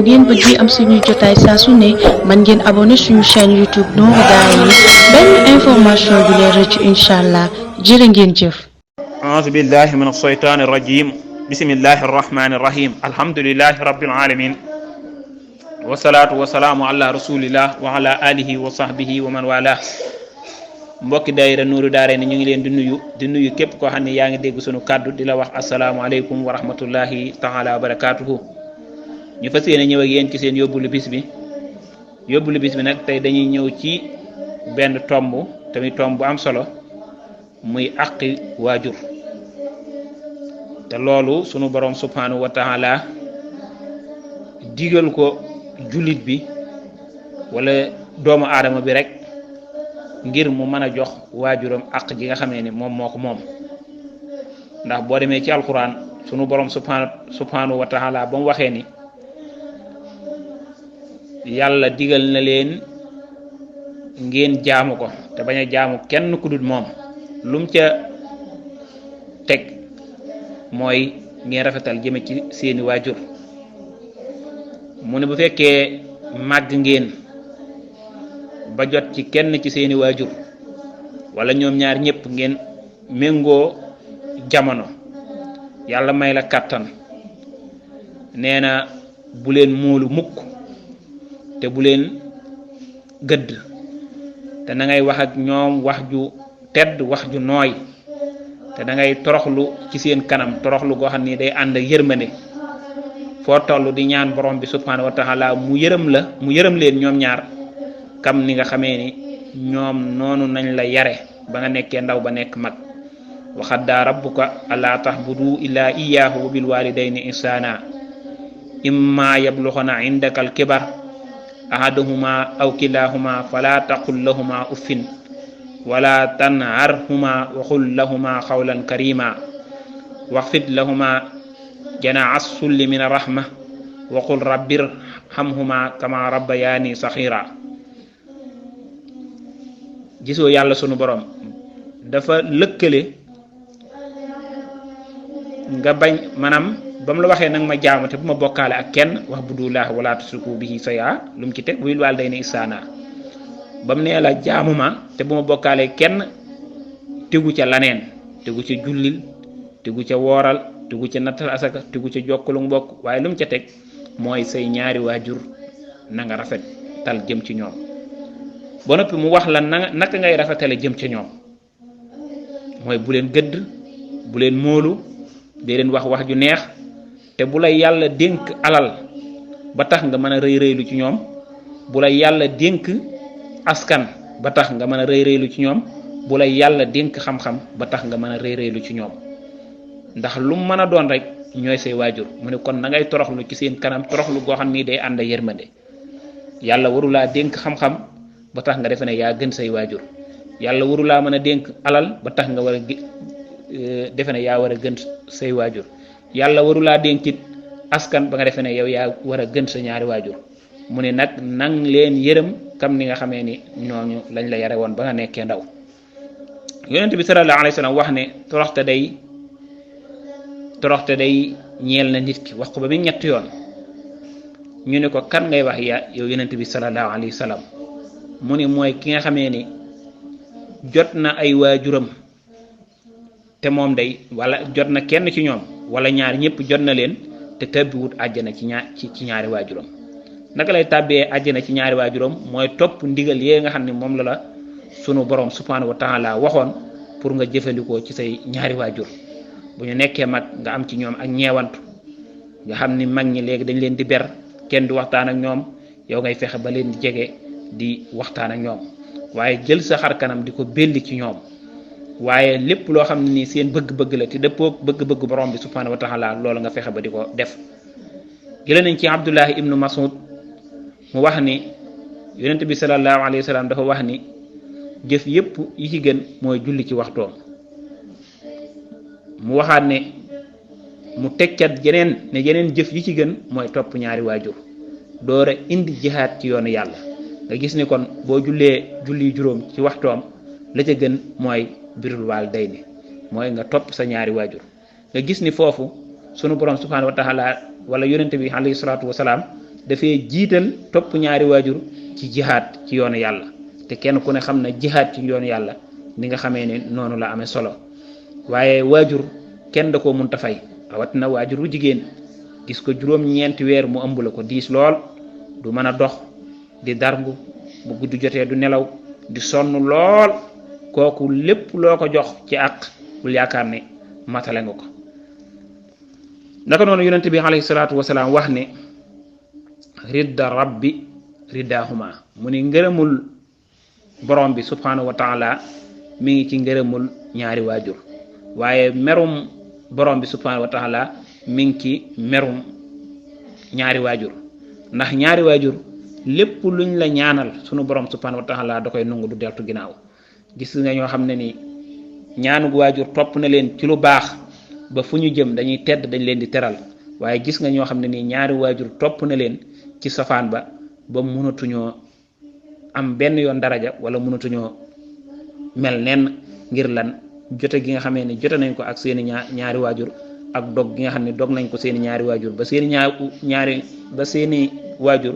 ngeen bëgg am suñu jotaay saa su ne man ngeen abonné suñu chaîne YouTube Nourou Darayni benn information du leen rëcc inshallah jërë ngeen jëf. a'uuzu billahi min ash-shaytaani rajim bismillahi rahmani rahim alhamdulillahi rabbil alamin wasalaatu wasalaamu ala rasulillah wa ala alihi wa sahbihi wa man wala. mbokki daayira Nourou Darayni ñu ngi leen di nuyu képp koo xam ne yaa ngi dégg sunu kàddu di la wax asalaamualeykum wa rahmatullahi taala wa barakatuhu. ñu fas yéene ñëw ak yéen ci seen yóbbulu bis bi nag tey dañuy ñëw ci benn tomb tamit tomb bu am solo muy àqi waajur te loolu sunu borom subhanahu wa taala digal ko jullit bi wala doomu aadama bi rek ngir mu mën a jox waajuram àq ji nga xamee ni moom moo ko moom. ndax boo demee ci alquran sunu borom subhanahu wa taala ba mu waxee ni yàlla digal na leen ngeen jaamu ko te bañ a jaamu kenn ku dul moom lum ca teg mooy ngeen rafetal jëme ci seeni waajur. mu ne bu fekkee màgg ngeen ba jot ci kenn ci seeni waajur wala ñoom ñaar ñëpp ngeen méngoo jamono yàlla may la kàttan nee na bu leen móolu mukk te bu leen gëdd te na ngay wax ak ñoom wax ju tedd wax ju nooy te da ngay toroxlu ci seen kanam toroxlu goo xam ni day ànd ak yërmande foo toll di ñaan borom bi subhanahu wa taala mu yërëm leen ñoom ñaar kam ni nga xamee ni ñoom noonu nañ la yare ba nga nekkee ndaw ba nekk mag wa qaddaa rabbuka allaa ta'budu illaa iyyaahu wa bil waalidayni ihsaana imma yablughana indaka al kibar ahaduhuma aw kilahuma fala taqul lahuma uffin wala tanharhuma wa qul lahuma qawlan karima waxfid lahuma janaaha sulli min rahma wa qul rabbirhamhuma kama rabbayani saghira. gisoo yàlla sunu borom dafa lëkkale nga bañ maanaam ba mu la waxee nag ma jaamu te bu ma bokkaale ak kenn wax budullah wala tusriku bihi shay'a lu mu ci teg bil walidayni ihsana ba mu nee la jaamu ma te bu ma bokkaale kenn tegu ca laneen tegu ca jullil tegu ca wooral tegu ca nattal asaka tegu ca jokkalu mbokk waaye lu mu ca teg mooy say ñaari waajur na nga rafetal jëm ci ñoom ba noppi mu wax la naka ngay rafetale jëm ca ñoom mooy bu leen gëdd bu leen móolu dee leen wax ju neex te bu la yàlla dénk alal ba tax nga mën a rëy rëylu ci ñoom bu la yàlla dénk askan ba tax nga mën a rëy rëylu ci ñoom bu la yàlla dénk xam-xam ba tax nga mën a rëy rëylu ci ñoom ndax lu mu mën a doon rek ñooy say waajur. mu ne kon na ngay toroxlu ci seen kanam toroxlu goo xam ni day ànd yërmande. yàlla warulaa dénk xam-xam ba tax nga defe ne yaa gën say waajur yàlla warulaa mën a dénk alal ba tax nga war a defe ne yaa war a gën say waajur yàlla warulaa dénkit askan ba nga defe ne yow yaa war a gën sa ñaari waajur. mu ne nag nang leen yërëm kam ni nga xamee ni ñooñu lañ la yare woon ba nga nekkee ndaw. yonent bi sallallahu alayhi wa sallam wax ne toroxte day ñeel na nit ki wax ko ba muy ñetti yoon. ñu ne ko kan ngay wax yow yonent bi sallallahu alayhi wa sallam mu ne mooy ki nga xamee ni jot na ay waajuram te moom day wala jot na kenn ci ñoom wala ñaar ñëpp jot na leen te tàbbiwut àjjana ci ñaari waajuram. naka lay tàbbee àjjana ci ñaari waajuram mooy topp ndigal yee nga xam ne moom la sunu borom subhanahu wa taala waxoon pour nga jëfandikoo ci say ñaari waajur. bu ñu nekkee mag nga am ci ñoom ak ñeewantu nga xam ni mag ñi léegi dañ leen di ber kenn du waxtaan ak ñoom yow ngay fexe ba leen di jege di waxtaan ak ñoom waaye jël sa xar kanam di ko belli ci ñoom waaye lépp loo xam ne ni seen bëgg-bëgg la te dëppoo bëgg-bëgg borom bi subhanahu wa taala loolu nga fexe ba di ko def. jëlee nañ ci Abdullah ibnu Mas'ud mu wax ni yonent bi sallallahu alayhi wa sallam dafa wax ni jëf yépp yi ci gën mooy julli ci waxtoom. mu waxaat ne mu tekkat jeneen jëf yi ci gën mooy topp ñaari waajur doora indi jihaad ci yoonu yàlla. nga gis ni kon boo julli juróom ci waxtoom la ca gën mooy birrul waalidayni mooy nga topp sa ñaari waajur. nga gis ni foofu sunu borom subhanahu wa taala wala yonente bi alayhi salaatu wasalaam dafay jiital topp ñaari waajur ci jihaad ci yoonu yàlla te kenn ku ne xam na jihaad ci yoonu yàlla ni nga xamee ne noonu la amee solo waaye waajur kenn da koo munta fay rawatina waajur wu jigéen gis ko juróom-ñeenti weer mu ëmb la ko diis lool du mën a dox di dargu bu guddi jotee du nelaw di sonn lool kooku lépp loo ko jox ci àq bul yaakaar ne matale nga ko. naka noonu yonent bi alayhi salaatu wasalaam wax ne ridda rabbi riddahuma mu ni ngërëmul borom bi subhanahu wa taala mi ngi ci ngërëmul ñaari waajur waaye merum borom bi subhanahu wa taala mi ngi ci merum ñaari waajur ndax ñaari waajur lépp luñ la ñaanal sunu borom subhanahu wa taala da koy nungu du deltu ginnaaw. gis nga ñoo xam ne ni ñaanu waajur topp na leen ci lu baax ba fu ñu jëm dañuy tedd dañ leen di teral waaye gis nga ñoo xam ne ni ñaari waajur topp na leen ci safaan ba mënatuñoo am benn yoon daraja wala mënatuñoo mel nenn ngir lan jote gi nga xamee ne jote nañ ko ak seeni ñaari waajur ak dog gi nga xam ne dog nañ ko seeni ñaari waajur ba seeni waajur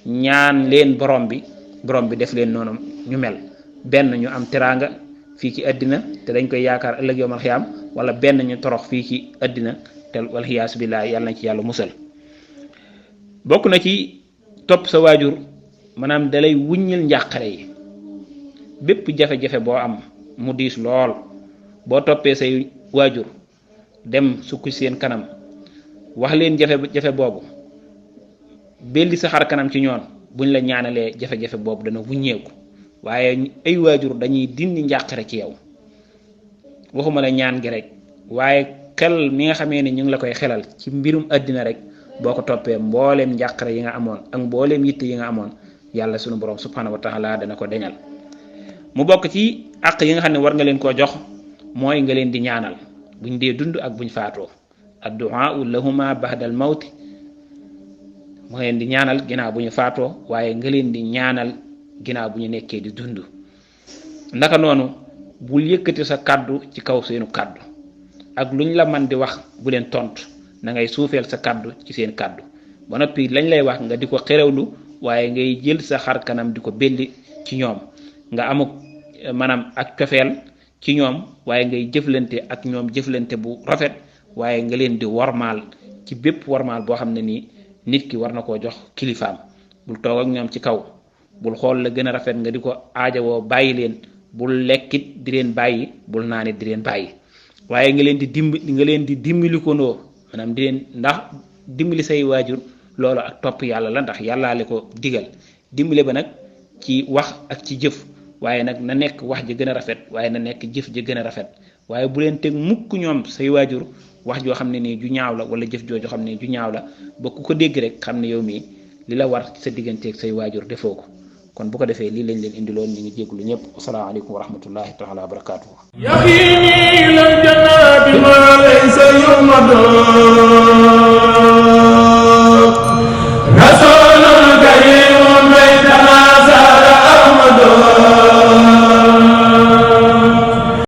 ñaan leen borom bi def leen noonu ñu mel benn ñu am teraanga fii ci àddina te dañ koy yaakaar ëllëg yawmal xiyaam wala benn ñu torox fii ci àddina te wal xiyaasu billaahi yàlla nañ ci yàlla musal. bokk na ci topp sa waajur maanaam dalay wuññil njàqare yi bépp jafe-jafe boo am mu diis lool boo toppee say waajur dem sukk seen kanam wax leen jafe-jafe boobu belli sa xar kanam ci ñoon buñ la ñaanalee jafe-jafe boobu dana wuññeeku waaye ay waajur dañuy dindi njàqare ci yow waxuma la ñaan gi rek waaye xel mi nga xamee ne ñu ngi la koy xelal ci mbirum àddina rek boo ko toppee mbooleem njàqare yi nga amoon ak mbooleem yitte yi nga amoon yàlla sunu borom subhanahu wa taala dana ko deñal. mu bokk ci àq yi nga xam ne war nga leen koo jox mooy nga leen di ñaanal buñ dee dund ak buñ faatoo addu'a lahuma ba'dal mawti mu leen di ñaanal ginnaaw bu ñu faatoo waaye nga leen di ñaanal ginnaaw bu ñu nekkee di dund. naka noonu bul yëkkati sa kàddu ci kaw seenu kàddu ak luñ la man di wax bu leen tontu na ngay suufeel sa kàddu ci seen kàddu ba noppi lañ lay wax nga di ko xerewlu waaye ngay jël sa xar kanam di ko belli ci ñoom nga amuk maanaam ak cofeel ci ñoom waaye ngay jëflante ak ñoom jëflante bu rafet waaye nga leen di wormaal ci bépp wormaal boo xam ne nii nit ki war na koo jox kilifaam. bul toog ak ñoom ci kaw bul xool la gën a rafet nga di ko aajawoo bàyyi leen bul lekkit di leen bàyyi bul naanit di leen bàyyi waaye nga leen di dimbali ko ndoo maanaam di leen ndax dimbali say waajur loolu ak topp yàlla la ndax yàllaa le ko digal dimbale ba nag ci wax ak ci jëf waaye nag na nekk wax ji gën a rafet waaye na nekk jëf ji gën a rafet waaye bu leen teg mukk ñoom say waajur wax joo xam ne nii ju ñaaw la wala jëf joo xam ne ju ñaaw la ba ku ko dégg rek xam ne yow mii li la war ci sa digganteeg say waajur defoo ko kon bu ko defee lii lañ leen indiloon ñu ngi jégalu ñëpp asalaamaaleykum wa rahmatullahi taala wa barakaatuhu.